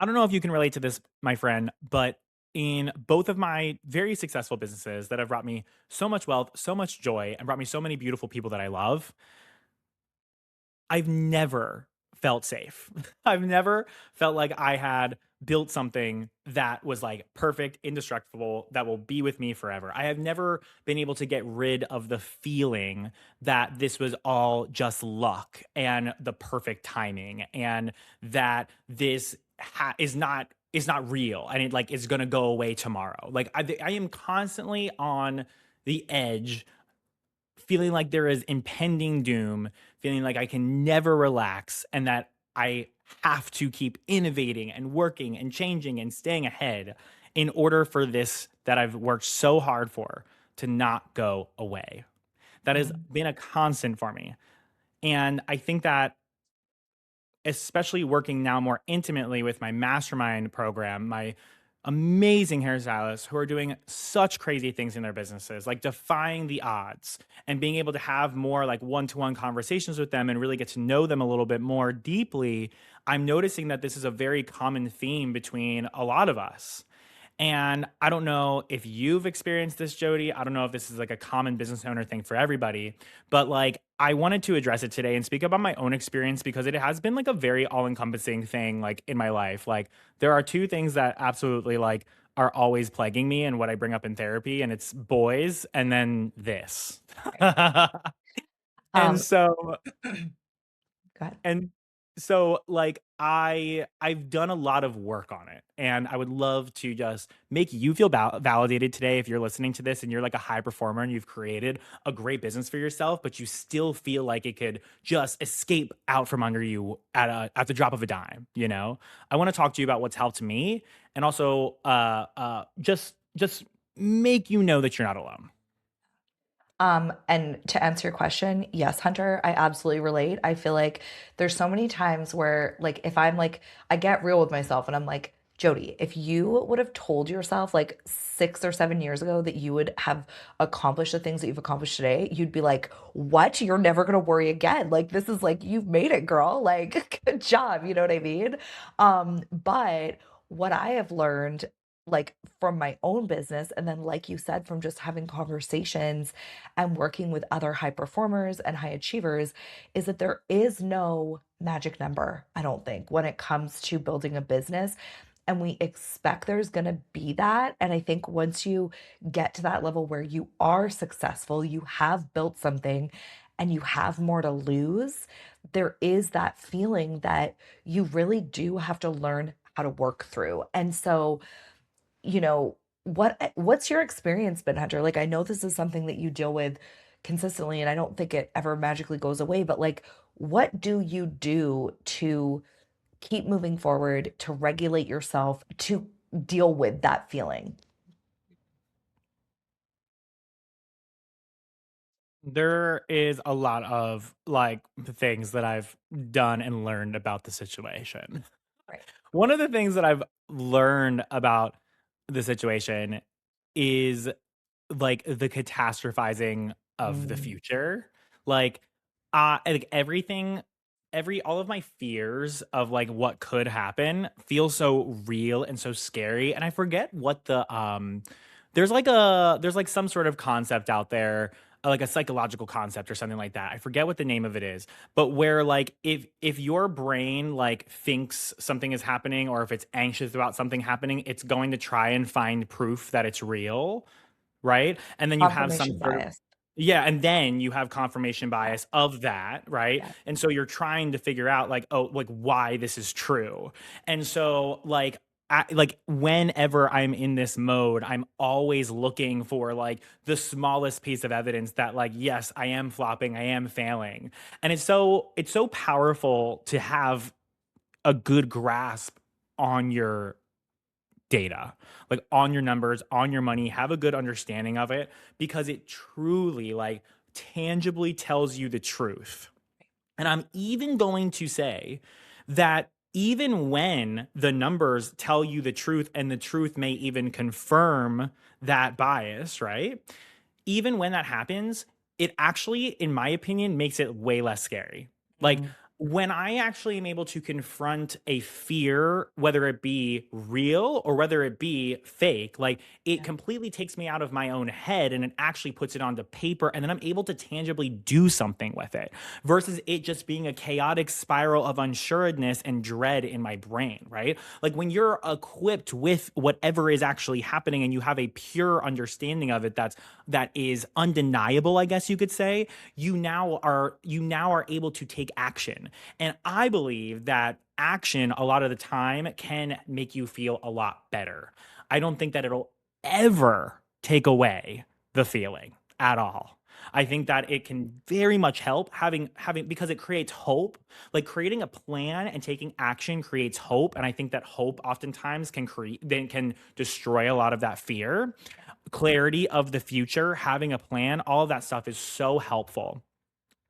I don't know if you can relate to this, my friend, but in both of my very successful businesses that have brought me so much wealth, so much joy, and brought me so many beautiful people that I love, I've never felt safe. I've never felt like I had built something that was like perfect, indestructible, that will be with me forever. I have never been able to get rid of the feeling that this was all just luck and the perfect timing and that this is not real and it like is going to go away tomorrow. Like I am constantly on the edge feeling like there is impending doom, feeling like I can never relax and that I have to keep innovating and working and changing and staying ahead in order for this that I've worked so hard for to not go away. That has Mm. been a constant for me. And I think that especially working now more intimately with my mastermind program, my amazing hairstylists who are doing such crazy things in their businesses, like defying the odds and being able to have more like one-to-one conversations with them and really get to know them a little bit more deeply. I'm noticing that this is a very common theme between a lot of us. And I don't know if you've experienced this, Jody. I don't know if this is like a common business owner thing for everybody, but like I wanted to address it today and speak about my own experience because it has been like a very all-encompassing thing like in my life. Like there are two things that absolutely like are always plaguing me and what I bring up in therapy, and it's boys and then this. Right. And Um, so Go ahead. and so like I've done a lot of work on it and I would love to just make you feel validated today if you're listening to this and you're like a high performer and you've created a great business for yourself but you still feel like it could just escape out from under you at the drop of a dime, you know? I want to talk to you about what's helped me and also just make you know that you're not alone. And to answer your question, yes, Hunter, I absolutely relate. I feel like there's so many times where, like, if I'm like, I get real with myself and I'm like, Jody, if you would have told yourself like 6 or 7 years ago that you would have accomplished the things that you've accomplished today, you'd be like, what? You're never going to worry again. Like, this is like, you've made it, girl. Like, good job. You know what I mean? But what I have learned, like, from my own business, and then, like you said, from just having conversations and working with other high performers and high achievers is that there is no magic number, I don't think, when it comes to building a business. And we expect there's going to be that. And I think once you get to that level where you are successful, you have built something and you have more to lose, there is that feeling that you really do have to learn how to work through. And so, you know, what's your experience been, Hunter? Like, I know this is something that you deal with consistently, and I don't think it ever magically goes away, but like, what do you do to keep moving forward, to regulate yourself, to deal with that feeling? There is a lot of like things that I've done and learned about the situation. Right. One of the things that I've learned about the situation is like the catastrophizing of the Mm, future. Like like everything every all of my fears of like what could happen feel so real and so scary and I forget what there's like some sort of concept out there, like a psychological concept or something like that. I forget what the name of it is, but where like if your brain like thinks something is happening or if it's anxious about something happening, it's going to try and find proof that it's real, right? And then you have some confirmation sort of bias. yeah, and then you have confirmation Yeah. bias of that, right? Yeah. And so you're trying to figure out like, oh, like why this is true. And so like whenever I'm in this mode, I'm always looking for like the smallest piece of evidence that like yes, I am flopping, I am failing. And it's so powerful to have a good grasp on your data, like on your numbers, on your money, have a good understanding of it because it truly, like, tangibly tells you the truth. And I'm even going to say that even when the numbers tell you the truth and the truth may even confirm that bias, right? Even when that happens, it actually, in my opinion, makes it way less scary. Like, Mm. when I actually am able to confront a fear, whether it be real or whether it be fake, like it Yeah. completely takes me out of my own head and it actually puts it onto paper. And then I'm able to tangibly do something with it versus it just being a chaotic spiral of unsureness and dread in my brain, right? Like when you're equipped with whatever is actually happening and you have a pure understanding of it that is undeniable, I guess you could say, you now are able to take action. And I believe that action a lot of the time can make you feel a lot better. I don't think that it'll ever take away the feeling at all. I think that it can very much help having because it creates hope. Like creating a plan and taking action creates hope, and I think that hope oftentimes can destroy a lot of that fear. Clarity of the future, having a plan, all of that stuff is so helpful,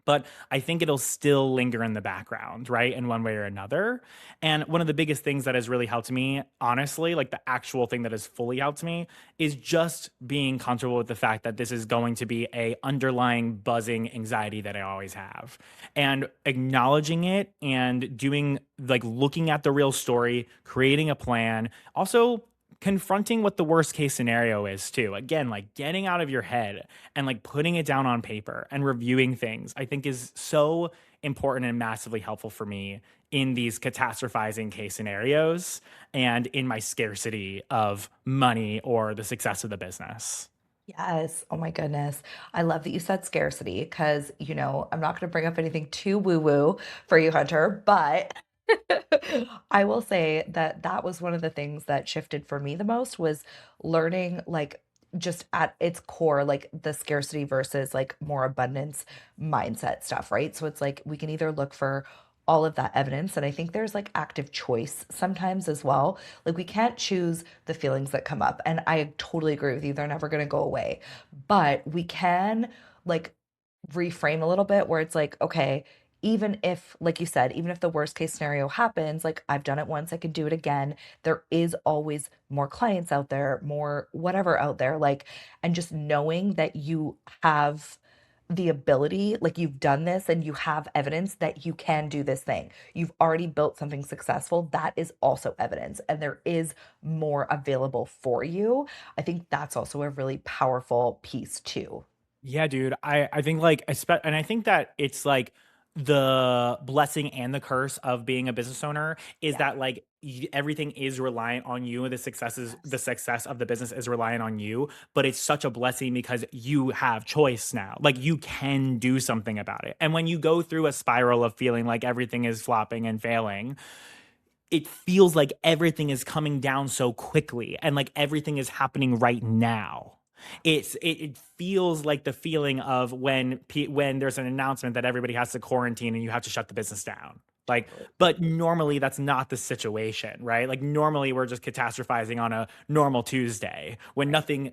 but I think it'll still linger in the background, right? In one way or another. And one of the biggest things that has really helped me, honestly, like the actual thing that has fully helped me, is just being comfortable with the fact that this is going to be a underlying buzzing anxiety that I always have. And acknowledging it and doing like looking at the real story, creating a plan, also confronting what the worst case scenario is too. Again, like getting out of your head and like putting it down on paper and reviewing things, I think is so important and massively helpful for me in these catastrophizing case scenarios and in my scarcity of money or the success of the business. Yes. Oh my goodness. I love that you said scarcity because, I'm not going to bring up anything too woo woo for you, Hunter, but I will say that that was one of the things that shifted for me the most was learning, like, just at its core, like the scarcity versus like more abundance mindset stuff, right? So it's like we can either look for all of that evidence, and I think there's like active choice sometimes as well. Like we can't choose the feelings that come up, and I totally agree with you. They're never going to go away, but we can like reframe a little bit where it's like, okay, even if, like you said, even if the worst case scenario happens, like I've done it once, I could do it again. There is always more clients out there, more whatever out there. Like, and just knowing that you have the ability, like you've done this and you have evidence that you can do this thing. You've already built something successful. That is also evidence, and there is more available for you. I think that's also a really powerful piece, too. Yeah, dude. I think like and I think that it's like the blessing and the curse of being a business owner is Yeah. that like everything is reliant on you. The Yes. success of the business is reliant on you, but it's such a blessing because you have choice now. Like you can do something about it. And when you go through a spiral of feeling like everything is flopping and failing, it feels like everything is coming down so quickly and like everything is happening right now. It feels like the feeling of when there's an announcement that everybody has to quarantine and you have to shut the business down. Like, Totally. but normally that's not the situation, right? Like normally we're just catastrophizing on a normal Tuesday when Right. nothing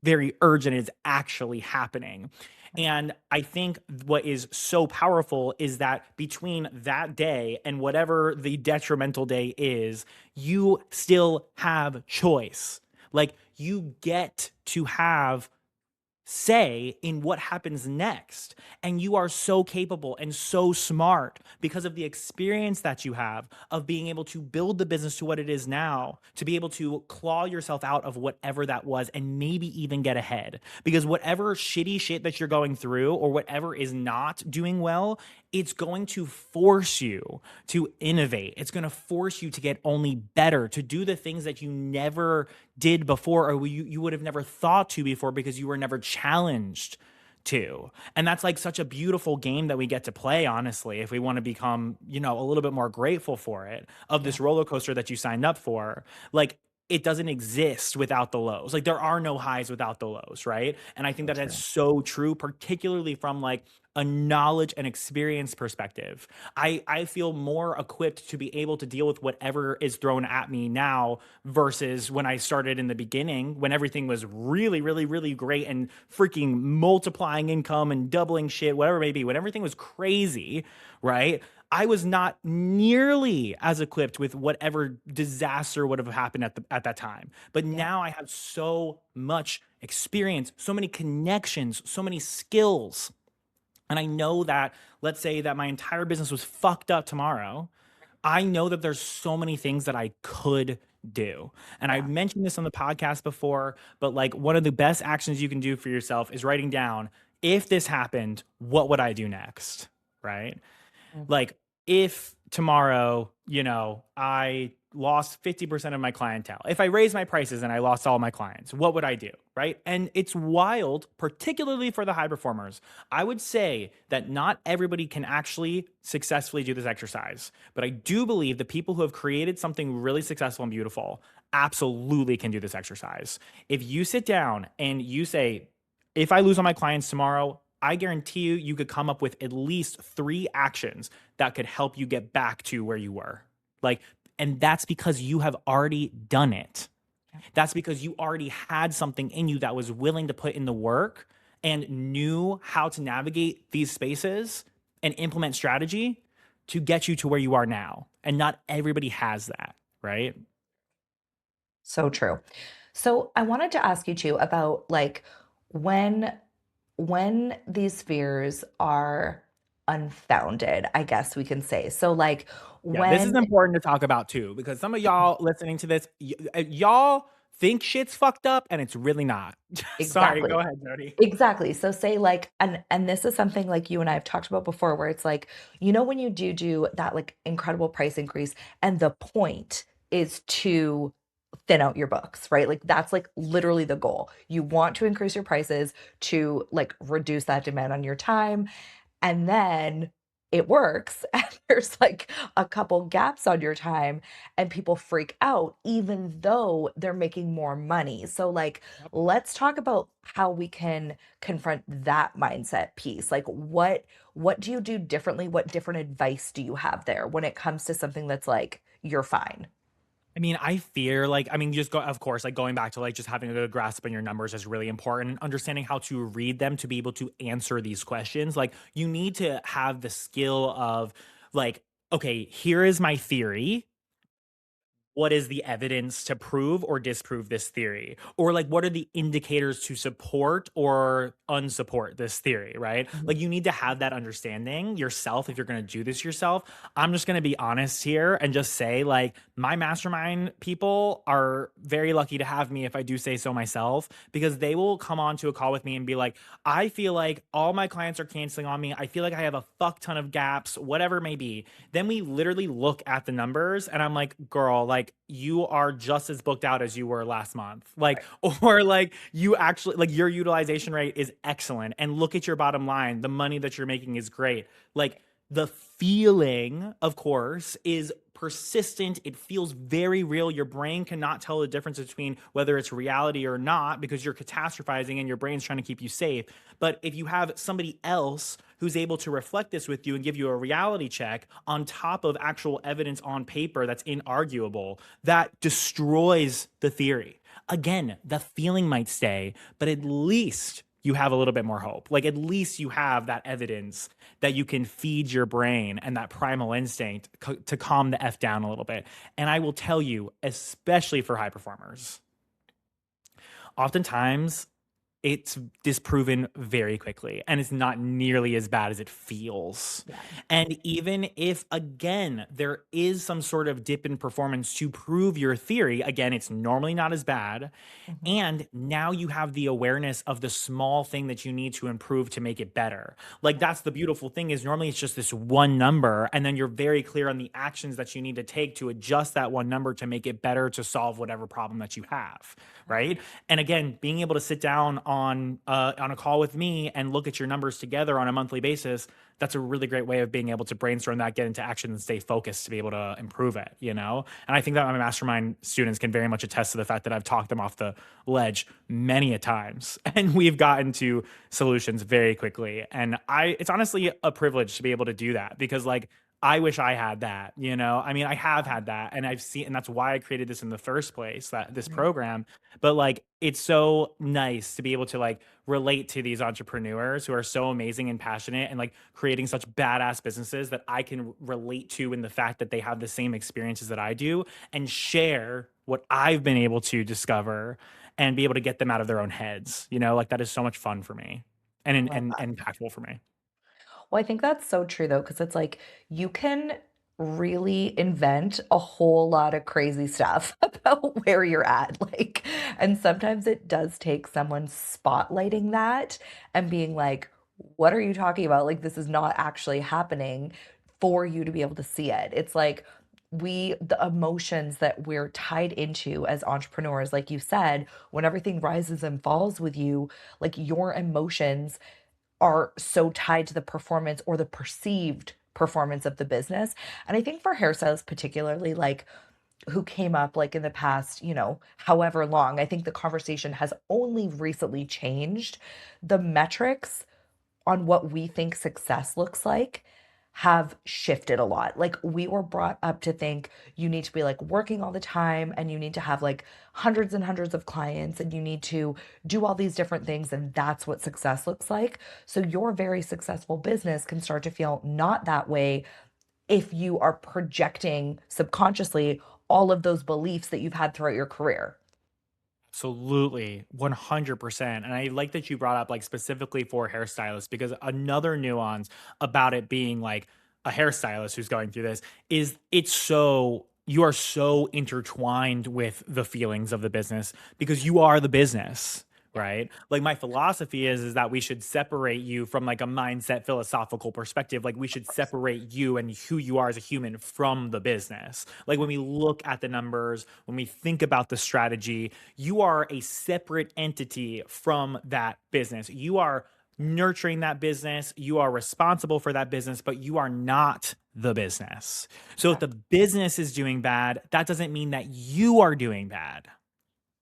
very urgent is actually happening. Right. And I think what is so powerful is that between that day and whatever the detrimental day is, you still have choice. Like you get to have say in what happens next. And you are so capable and so smart because of the experience that you have of being able to build the business to what it is now, to be able to claw yourself out of whatever that was and maybe even get ahead. Because whatever shitty shit that you're going through or whatever is not doing well, it's going to force you to innovate. It's going to force you to get only better, to do the things that you never did before or you would have never thought to before because you were never challenged to. And that's like such a beautiful game that we get to play, honestly, if we want to become, a little bit more grateful for it, of Yeah. this roller coaster that you signed up for. Like, it doesn't exist without the lows. Like there are no highs without the lows, right? And I think So that that's true. so true, particularly from like a knowledge and experience perspective. I feel more equipped to be able to deal with whatever is thrown at me now versus when I started in the beginning when everything was really, really, really great and freaking multiplying income and doubling shit, whatever it may be, when everything was crazy, right? I was not nearly as equipped with whatever disaster would have happened at that time. But Yeah. now I have so much experience, so many connections, so many skills And I know that, let's say that my entire business was fucked up tomorrow, I know that there's so many things that I could do. And I've Yeah. mentioned this on the podcast before, but like one of the best actions you can do for yourself is writing down, if this happened, what would I do next? Right? Mm. Like, if tomorrow, I lost 50% of my clientele, if I raised my prices and I lost all my clients, what would I do? Right. And it's wild, particularly for the high performers. I would say that not everybody can actually successfully do this exercise, but I do believe the people who have created something really successful and beautiful absolutely can do this exercise. If you sit down and you say, if I lose all my clients tomorrow, I guarantee you could come up with at least 3 actions that could help you get back to where you were. Like, and that's because you have already done it. Yeah. That's because you already had something in you that was willing to put in the work and knew how to navigate these spaces and implement strategy to get you to where you are now. And not everybody has that, right? So true. So I wanted to ask you too about like when these fears are unfounded, I guess we can say. So like Yeah, this is when important to talk about too, because some of y'all listening to this, y'all think shit's fucked up and it's really not. Sorry, go exactly. ahead, Jody. Exactly. So say like and this is something like you and I have talked about before where it's like, when you do that like incredible price increase and the point is to thin out your books, right? Like that's like literally the goal. You want to increase your prices to like reduce that demand on your time, and then it works and there's like a couple gaps on your time and people freak out even though they're making more money. So like Yep. let's talk about how we can confront that mindset piece. Like what do you do differently? What different advice do you have there when it comes to something that's like you're fine? I mean, I fear like I mean, just go of course, like going back to like just having a good grasp on your numbers is really important. Understanding how to read them to be able to answer these questions. Like you need to have the skill of like, okay, here is my theory, what is the evidence to prove or disprove this theory? Or like what are the indicators to support or unsupport this theory, right? Mhm. Like you need to have that understanding yourself if you're going to do this yourself. I'm just going to be honest here and just say like my mastermind people are very lucky to have me, if I do say so myself, because they will come on to a call with me and be like, I feel like all my clients are canceling on me. I feel like I have a fuck ton of gaps, whatever it may be. Then we literally look at the numbers and I'm like, girl, like you are just as booked out as you were last month. Like, Right. or like you actually, like your utilization rate is excellent. And look at your bottom line. The money that you're making is great. Like the feeling, of course, is persistent. It feels very real. Your brain cannot tell the difference between whether it's reality or not because you're catastrophizing and your brain's trying to keep you safe. But if you have somebody else who's able to reflect this with you and give you a reality check on top of actual evidence on paper that's inarguable, that destroys the theory. Again, the feeling might stay, but at least you have a little bit more hope. Like at least you have that evidence that you can feed your brain and that primal instinct to calm the F down a little bit. And I will tell you, especially for high performers, oftentimes it's disproven very quickly and it's not nearly as bad as it feels. Yeah. And even if, again, there is some sort of dip in performance to prove your theory, again, it's normally not as bad. Mhm. And now you have the awareness of the small thing that you need to improve to make it better. Like that's the beautiful thing is normally it's just this one number and then you're very clear on the actions that you need to take to adjust that one number to make it better to solve whatever problem that you have, right? And again, being able to sit down on a call with me and look at your numbers together on a monthly basis, that's a really great way of being able to brainstorm that, get into action, and stay focused to be able to improve it. And I think that my mastermind students can very much attest to the fact that I've talked them off the ledge many a times, and we've gotten to solutions very quickly. And it's honestly a privilege to be able to do that because like I wish I had that, I mean, I have had that and I've seen, and that's why I created this in the first place, that this Right. program. But like, it's so nice to be able to like relate to these entrepreneurs who are so amazing and passionate and like creating such badass businesses that I can relate to in the fact that they have the same experiences that I do and share what I've been able to discover and be able to get them out of their own heads. Like that is so much fun for me I and, love and, that. and impactful for me. Well, I think that's so true though, because it's like you can really invent a whole lot of crazy stuff about where you're at. Like, and sometimes it does take someone spotlighting that and being like, what are you talking about? Like, this is not actually happening for you to be able to see it. It's like the emotions that we're tied into as entrepreneurs, like you said, when everything rises and falls with you, like your emotions are so tied to the performance or the perceived performance of the business. And I think for hairstylists particularly, like who came up like in the past, however long, I think the conversation has only recently changed. The metrics on what we think success looks like have shifted a lot. Like we were brought up to think you need to be like working all the time and you need to have like hundreds and hundreds of clients and you need to do all these different things and that's what success looks like. So your very successful business can start to feel not that way if you are projecting subconsciously all of those beliefs that you've had throughout your career. Absolutely, 100%. And I like that you brought up like specifically for hairstylists because another nuance about it being like a hairstylist who's going through this is you are so intertwined with the feelings of the business because you are the business, right? Like my philosophy is that we should separate you from like a mindset philosophical perspective. Like we should separate you and who you are as a human from the business. Like when we look at the numbers, when we think about the strategy, you are a separate entity from that business. You are nurturing that business, you are responsible for that business, but you are not the business. So if the business is doing bad, that doesn't mean that you are doing bad,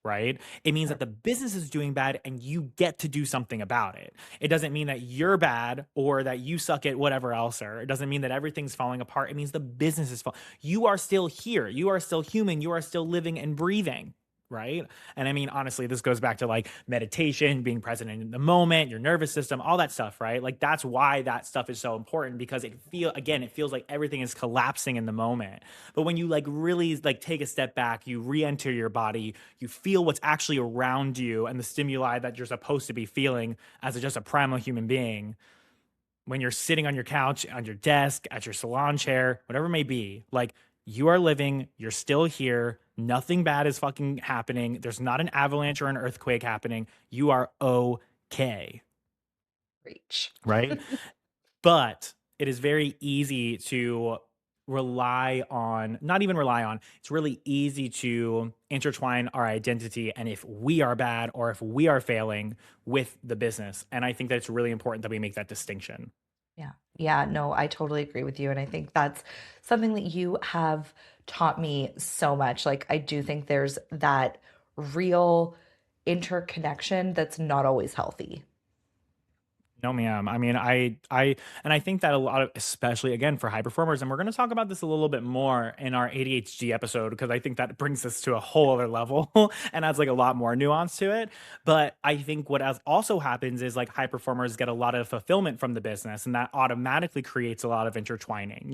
right? It means that the business is doing bad and you get to do something about it. It doesn't mean that you're bad or that you suck at whatever else, or it doesn't mean that everything's falling apart. It means the business is falling. You are still here. You are still human. You are still living and breathing. Right. And I mean, honestly, this goes back to like meditation, being present in the moment, your nervous system, all that stuff. Right. Like that's why that stuff is so important because it feels like everything is collapsing in the moment. But when you like really like take a step back, you re-enter your body, you feel what's actually around you and the stimuli that you're supposed to be feeling as just a primal human being. When you're sitting on your couch, on your desk, at your salon chair, whatever it may be, like you are living, you're still here, nothing bad is fucking happening. There's not an avalanche or an earthquake happening. You are okay, Reach. right? But it is very easy to not even rely on, it's really easy to intertwine our identity and if we are bad or if we are failing with the business. And I think that it's really important that we make that distinction. Yeah. Yeah, no, I totally agree with you. And I think that's something that you have taught me so much. Like, I do think there's that real interconnection that's not always healthy. No, ma'am. I mean, and I think that a lot of, especially again for high performers, and we're going to talk about this a little bit more in our ADHD episode because I think that brings us to a whole other level and adds like a lot more nuance to it. But I think what else also happens is like high performers get a lot of fulfillment from the business, and that automatically creates a lot of intertwining,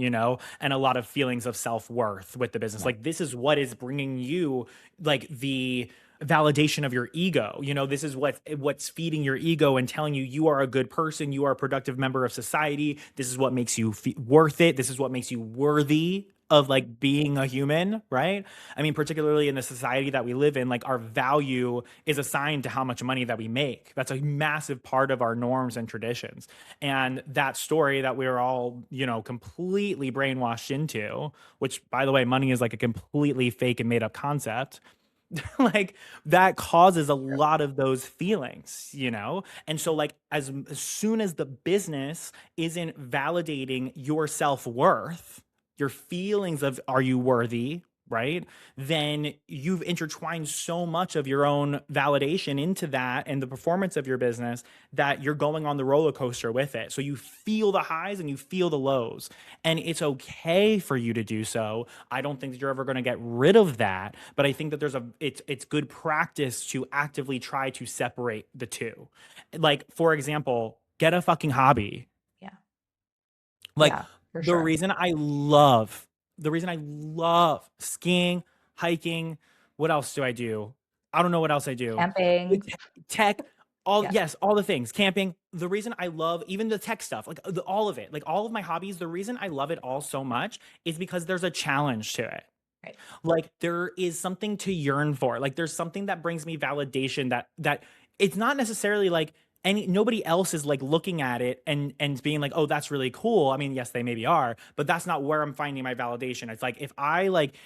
and a lot of feelings of self worth with the business. Yeah. Like this is what is bringing you like the validation of your ego. This is what's feeding your ego and telling you you are a good person, you are a productive member of society. This is what makes you worth it. This is what makes you worthy of like being a human, right? I mean, particularly in the society that we live in, like our value is assigned to how much money that we make. That's a massive part of our norms and traditions. And that story that we're all, completely brainwashed into, which by the way, money is like a completely fake and made up concept. Like that causes a lot of those feelings. And so like as soon as the business isn't validating your self-worth, your feelings of are you worthy, right? Then you've intertwined so much of your own validation into that and the performance of your business that you're going on the roller coaster with it. So you feel the highs and you feel the lows, and it's okay for you to do so. I don't think that you're ever going to get rid of that, but I think that it's good practice to actively try to separate the two. Like for example, get a fucking hobby. Yeah. Like Yeah, for the sure. reason I love skiing, hiking, what else do I do? I don't know what else I do. Camping. Tech. All Yes. yes, all the things. Camping, the reason I love even the tech stuff, like, all of it, like, all of my hobbies, the reason I love it all so much is because there's a challenge to it. Right. Like, there is something to yearn for. Like, there's something that brings me validation that it's not necessarily like nobody else is like looking at it and being like, "Oh, that's really cool." I mean, yes, they maybe are, but that's not where I'm finding my validation. It's like if I like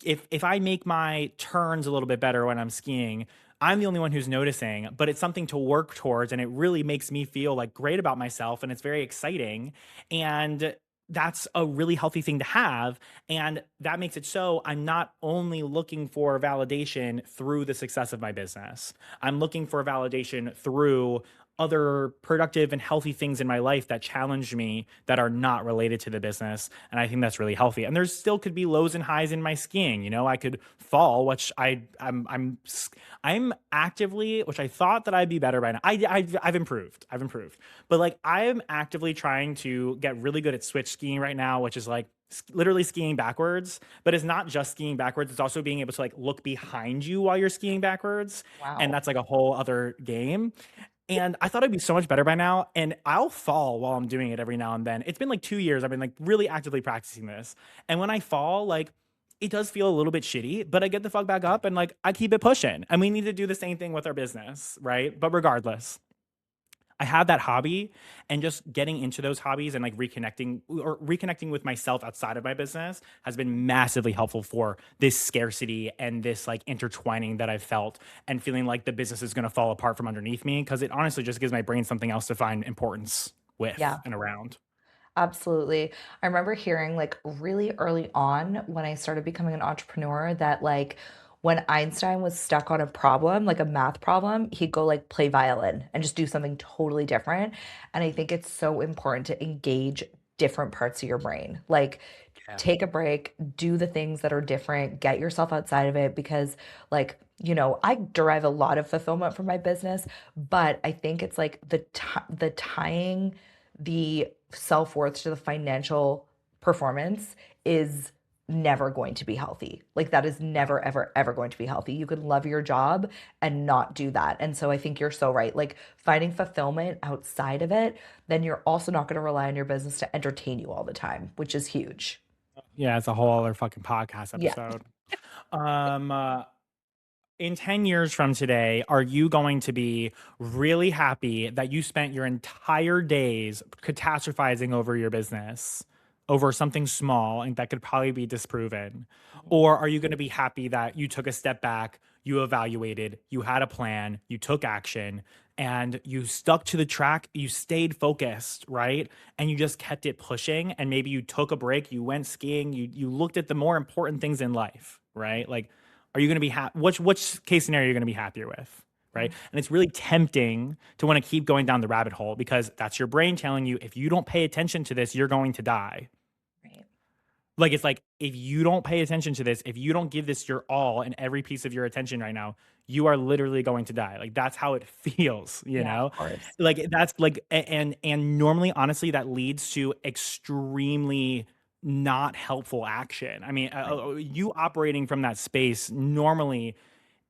if I make my turns a little bit better when I'm skiing, I'm the only one who's noticing, but it's something to work towards and it really makes me feel like great about myself and it's very exciting. And that's a really healthy thing to have. And that makes it so I'm not only looking for validation through the success of my business, I'm looking for validation through other productive and healthy things in my life that challenge me that are not related to the business. And I think that's really healthy. And there's still could be lows and highs in my skiing. You know, I could fall, which I'm actively, which I thought that I'd be better by now. I've improved. I've improved. But like I am actively trying to get really good at switch skiing right now, which is like literally skiing backwards, but it's not just skiing backwards. It's also being able to like look behind you while you're skiing backwards. And Wow. that's like a whole other game. And I thought I'd be so much better by now. And I'll fall while I'm doing it every now and then. It's been like 2 years. I've been like really actively practicing this. And when I fall, like it does feel a little bit shitty, but I get the fuck back up and like I keep it pushing. And we need to do the same thing with our business, right? But regardless, I have that hobby and just getting into those hobbies and like reconnecting with myself outside of my business has been massively helpful for this scarcity and this like intertwining that I've felt and feeling like the business is going to fall apart from underneath me because it honestly just gives my brain something else to find importance with Yeah. and around. Absolutely. I remember hearing like really early on when I started becoming an entrepreneur that like when Einstein was stuck on a problem, like a math problem, he'd go like play violin and just do something totally different. And I think it's so important to engage different parts of your brain. Like Yeah. take a break, do the things that are different, get yourself outside of it because like I derive a lot of fulfillment from my business, but I think it's like the tying the self-worth to the financial performance is never going to be healthy. Like that is never ever ever going to be healthy. You could love your job and not do that. And so I think you're so right. Like finding fulfillment outside of it, then you're also not going to rely on your business to entertain you all the time, which is huge. Yeah, it's a whole other fucking podcast Yeah. episode. Um, uh, in 10 years from today, are you going to be really happy that you spent your entire days catastrophizing over your business, over something small and that could probably be disproven? Or are you going to be happy that you took a step back, you evaluated, you had a plan, you took action, and you stuck to the track, you stayed focused, right? And you just kept it pushing and maybe you took a break, you went skiing, you looked at the more important things in life, right? Like are you going to be happy? Which case scenario are you going to be happier with? Right. Mhm. And it's really tempting to want to keep going down the rabbit hole because that's your brain telling you if you don't pay attention to this, you're going to die. Right. Like it's like if you don't pay attention to this, if you don't give this your all and every piece of your attention right now, you are literally going to die. Like that's how it feels, you Yeah, of know? course. Like that's like and normally honestly that leads to extremely not helpful action. I mean, Right. you operating from that space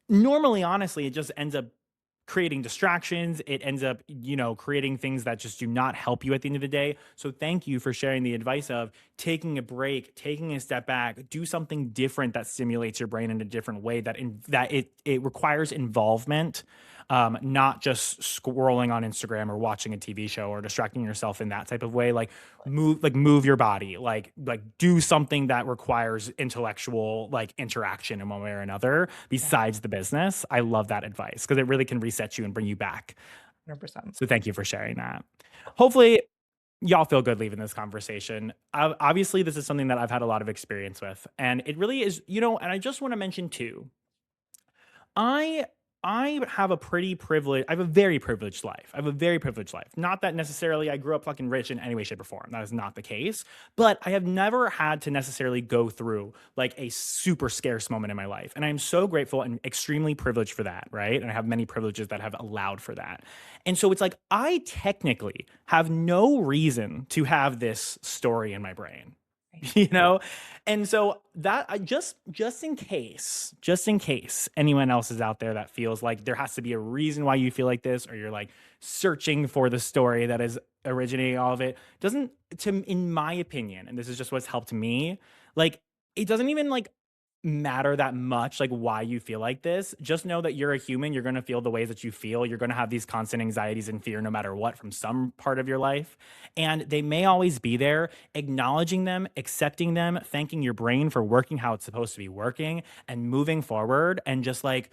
normally honestly it just ends up creating distractions. It ends up, creating things that just do not help you at the end of the day. So thank you for sharing the advice of taking a break, taking a step back, do something different that stimulates your brain in a different way that it requires involvement, not just scrolling on Instagram or watching a TV show or distracting yourself in that type of way. Like move your body, like do something that requires intellectual like interaction in one way or another Yeah, besides the business. I love that advice because it really can reset you and bring you back. 100%. So thank you for sharing that. Hopefully y'all feel good leaving this conversation. Obviously this is something that I've had a lot of experience with and it really is, and I just want to mention too, I I have a pretty privileged I have a very privileged life. I have a very privileged life. Not that necessarily I grew up fucking rich in any way, shape, or form. That is not the case. But I have never had to necessarily go through like a super scarce moment in my life. And I'm so grateful and extremely privileged for that, right? And I have many privileges that have allowed for that. And so it's like I technically have no reason to have this story in my brain. Right. you know? And so that I just in case anyone else is out there that feels like there has to be a reason why you feel like this, or you're like searching for the story that is originating all of it, doesn't, to in my opinion, and this is just what's helped me, like it doesn't even like matter that much like why you feel like this. Just know that you're a human. You're going to feel the ways that you feel. You're going to have these constant anxieties and fear no matter what from some part of your life. And they may always be there. Acknowledging them, accepting them, thanking your brain for working how it's supposed to be working, and moving forward, and just like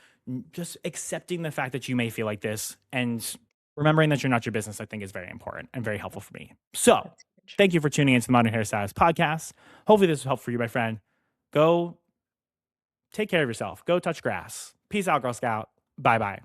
just accepting the fact that you may feel like this, and remembering that you're not your business, I think is very important and very helpful for me. So That's huge. thank you for tuning into the Modern Hairstylist Podcast. Hopefully this was helpful for you, my friend. Go take care of yourself. Go touch grass. Peace out, Girl Scout. Bye bye.